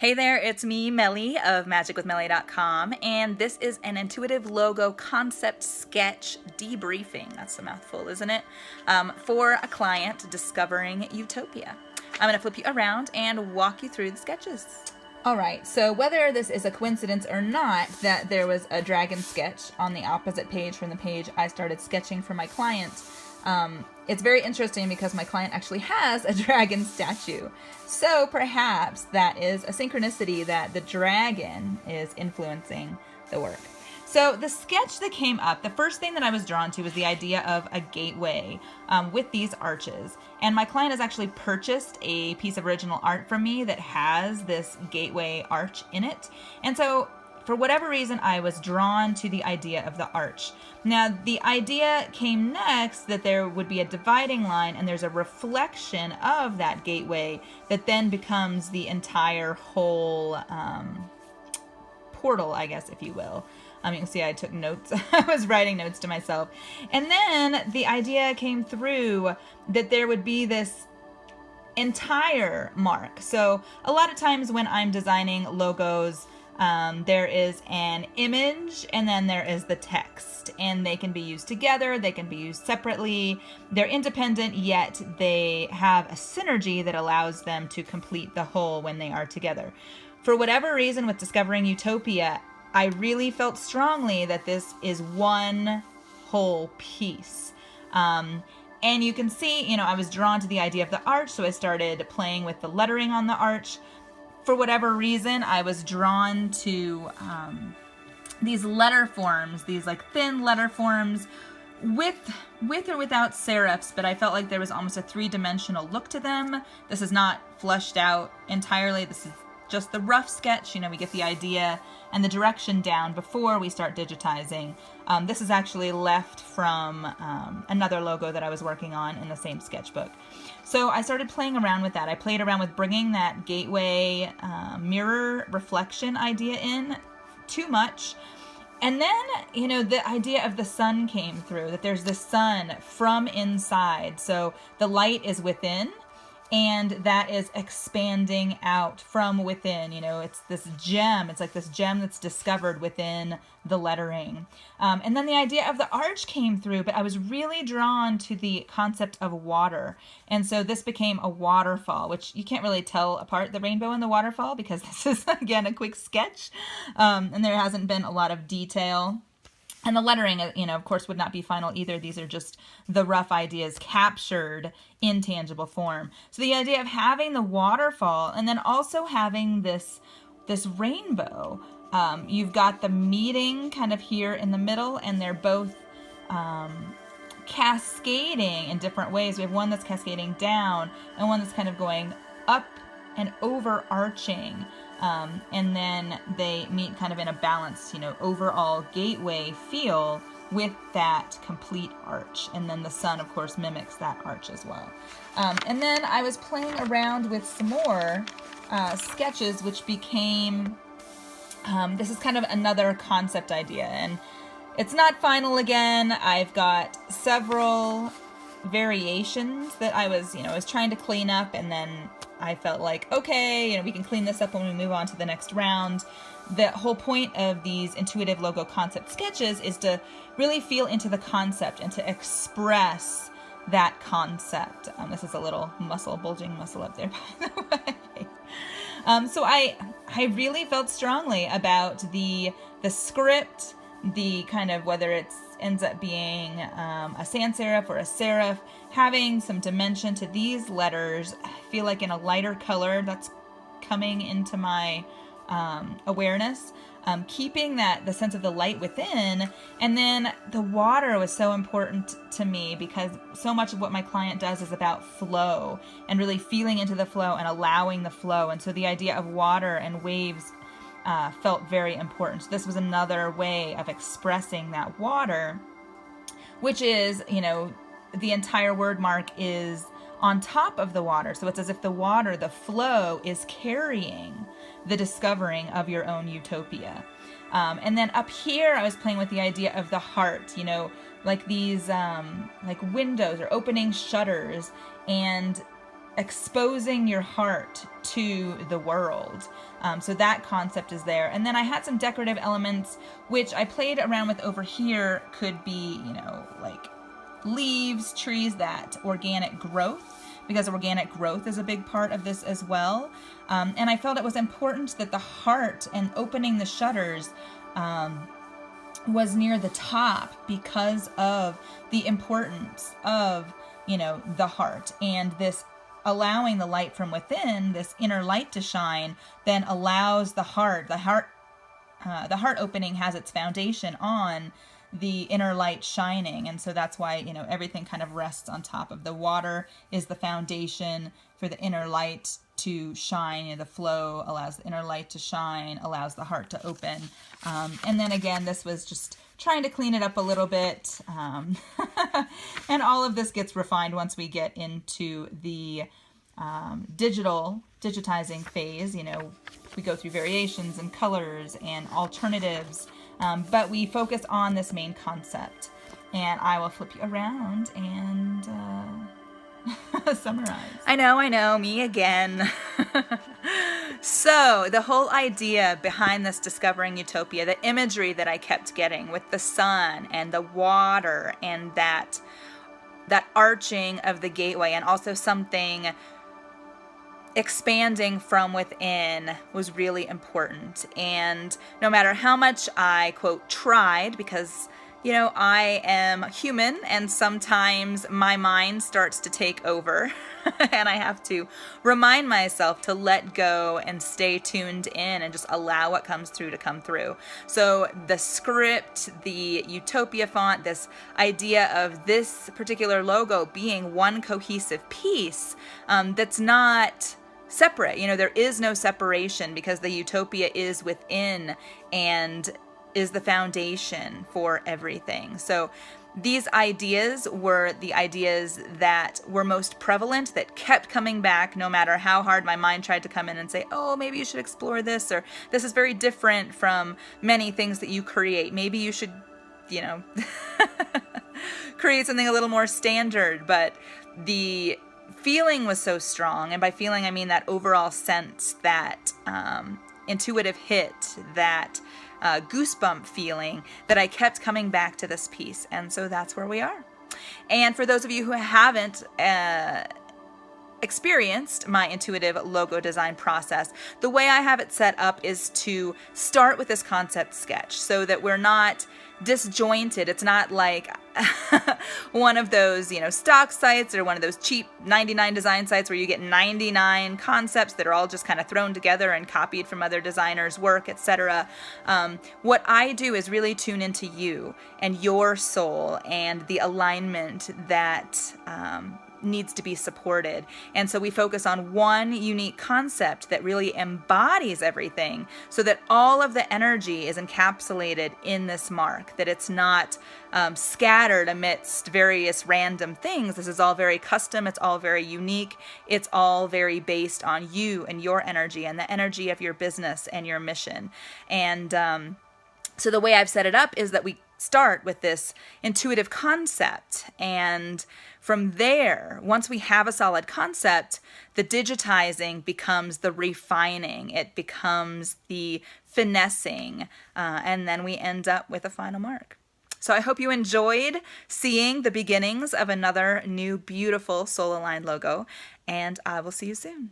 Hey there, it's me, Melly of magicwithmelly.com, and this is an intuitive logo concept sketch debriefing. That's a mouthful, isn't it? For a client discovering Utopia. I'm going to flip you around and walk you through the sketches. All right, so whether this is a coincidence or not that there was a dragon sketch on the opposite page from the page I started sketching for my client, it's very interesting because my client actually has a dragon statue. So perhaps that is a synchronicity that the dragon is influencing the work. So the sketch that came up, the first thing that I was drawn to was the idea of a gateway with these arches. And my client has actually purchased a piece of original art from me that has this gateway arch in it. And so for whatever reason, I was drawn to the idea of the arch. Now, the idea came next that there would be a dividing line and there's a reflection of that gateway that then becomes the entire whole portal, I guess, if you will. You can see I took notes. I was writing notes to myself. And then the idea came through that there would be this entire mark. So a lot of times when I'm designing logos, there is an image and then there is the text, and they can be used together, they can be used separately. They're independent, yet they have a synergy that allows them to complete the whole when they are together. For whatever reason, with discovering Utopia, I really felt strongly that this is one whole piece. And you can see, I was drawn to the idea of the arch, so I started playing with the lettering on the arch. For whatever reason, I was drawn to these letter forms, these like thin letter forms with or without serifs, but I felt like there was almost a three-dimensional look to them. This is not fleshed out entirely. This is just the rough sketch. We get the idea and the direction down before we start digitizing. This is actually left from another logo that I was working on in the same sketchbook. So I started playing around with that. I played around with bringing that gateway mirror reflection idea in too much. And then, the idea of the sun came through, that there's the sun from inside. So the light is within, and that is expanding out from within. It's this gem. It's like this gem that's discovered within the lettering. And then the idea of the arch came through, but I was really drawn to the concept of water. And so this became a waterfall, which you can't really tell apart the rainbow and the waterfall because this is, again, a quick sketch. And there hasn't been a lot of detail. And the lettering, of course, would not be final either. These are just the rough ideas captured in tangible form. So the idea of having the waterfall and then also having this rainbow. You've got the meeting kind of here in the middle, and they're both cascading in different ways. We have one that's cascading down and one that's kind of going up and overarching. And then they meet kind of in a balanced, overall gateway feel with that complete arch. And then the sun, of course, mimics that arch as well. And then I was playing around with some more sketches, which became, this is kind of another concept idea. And it's not final again. I've got several variations that I was trying to clean up, and then I felt like, okay, we can clean this up when we move on to the next round. The whole point of these intuitive logo concept sketches is to really feel into the concept and to express that concept. This is a little bulging muscle up there, by the way. So I really felt strongly about the script, the kind of whether it ends up being a sans serif or a serif, having some dimension to these letters. I feel like in a lighter color that's coming into my awareness, keeping the sense of the light within. And then the water was so important to me because so much of what my client does is about flow and really feeling into the flow and allowing the flow. And so the idea of water and waves felt very important. So this was another way of expressing that water, which is, the entire word mark is on top of the water. So it's as if the water, the flow, is carrying the discovering of your own utopia. And then up here, I was playing with the idea of the heart, like these like windows or opening shutters, and exposing your heart to the world. So that concept is there. And then I had some decorative elements, which I played around with over here. Could be, like leaves, trees, that organic growth, because organic growth is a big part of this as well. And I felt it was important that the heart and opening the shutters was near the top because of the importance of, the heart, and this allowing the light from within, this inner light to shine, then allows the heart opening has its foundation on the inner light shining. And so that's why, everything kind of rests on top of the water is the foundation for the inner light to shine. The flow allows the inner light to shine, allows the heart to open. And then again, this was just trying to clean it up a little bit. And all of this gets refined once we get into the digitizing phase. We go through variations and colors and alternatives, but we focus on this main concept. And I will flip you around and summarize. I know, me again. So the whole idea behind this Discovering Utopia, the imagery that I kept getting with the sun and the water and that arching of the gateway, and also something expanding from within, was really important. And no matter how much I, quote, tried, because I am human and sometimes my mind starts to take over and I have to remind myself to let go and stay tuned in and just allow what comes through to come through. So the script, the Utopia font, this idea of this particular logo being one cohesive piece, that's not separate. There is no separation because the Utopia is within and is the foundation for everything. So these ideas were the ideas that were most prevalent, that kept coming back no matter how hard my mind tried to come in and say, oh, maybe you should explore this, or this is very different from many things that you create. Maybe you should, create something a little more standard. But the feeling was so strong. And by feeling, I mean that overall sense, that intuitive hit, that goosebump feeling, that I kept coming back to this piece. And so that's where we are. And for those of you who haven't experienced my intuitive logo design process, the way I have it set up is to start with this concept sketch so that we're not disjointed. It's not like one of those, stock sites or one of those cheap 99 design sites where you get 99 concepts that are all just kind of thrown together and copied from other designers' work, etc. What I do is really tune into you and your soul and the alignment that needs to be supported. And so we focus on one unique concept that really embodies everything so that all of the energy is encapsulated in this mark, that it's not scattered amidst various random things. This is all very custom. It's all very unique. It's all very based on you and your energy and the energy of your business and your mission. And so the way I've set it up is that we start with this intuitive concept, and from there, once we have a solid concept, the digitizing becomes the refining, it becomes the finessing, and then we end up with a final mark. So I hope you enjoyed seeing the beginnings of another new beautiful soul aligned logo, and I will see you soon.